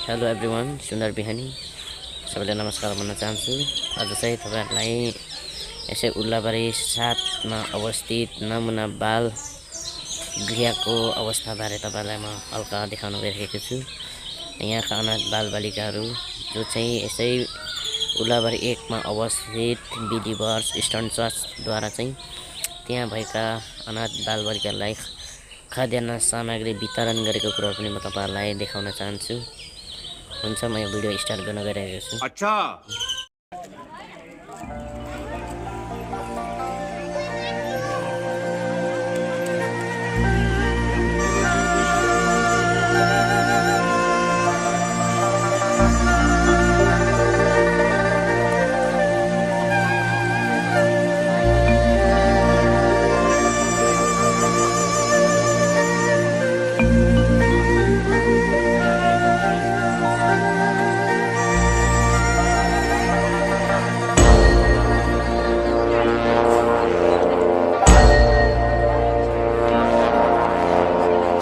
Hello everyone, सुन्दर बिहानी सबैलाई नमस्कार भन्न चाहन्छु। आज चाहिँ तपाईहरुलाई यसै उल्लाबारी 7 मा अवस्थित नमुना बाल गृहको अवस्थाबारे तपाईहरुलाई म हल्का देखाउन गइरहेको छु। यहाँका अनाथ बालबालिकाहरू जो चाहिँ यसै उल्लाबारी 1 मा अवस्थित विधिवर्ष इस्टर्न चर्चद्वारा चाहिँ त्यहाँ भएका अनाथ बालबालिकालाई खाद्यान्न सामग्री वितरण गरेको कुरा पनि म तपाईहरुलाई देखाउन चाहन्छु। हुन्छ, म यो भिडियो स्टार्ट गर्न गइरहेको छु। अच्छा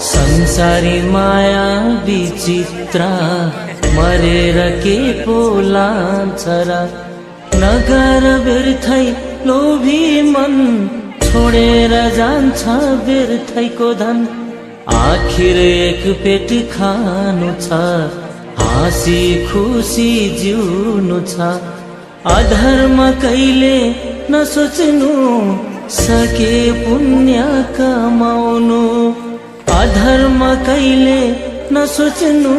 संसारी माया विचित्र मरेर के पो लान्छ र नगर व्यर्थै लोभी मन छोडेर जान्छ व्यर्थैको धन। आखिर एक पेट खानु छ, हाँसी खुसी जिउनु छ। अधर्म कहिले नसोच्नु, सके पुण्य कमाउनु। अधर्म कहिले नसोच्नु,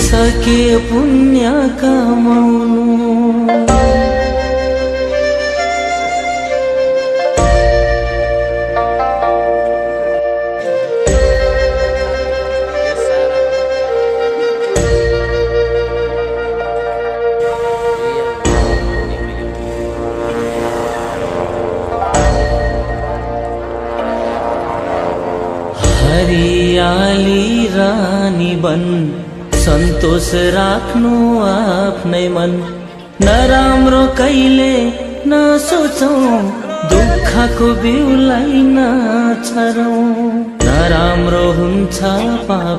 सके पुण्य कमाउनु। हरियाली रानी बन, सन्तोष राख्नु आफ्नै मन। नराम्रो कहिले नसोचौं, दुःखको बिउलाई नछरौं। नराम्रो हुन्छ पाप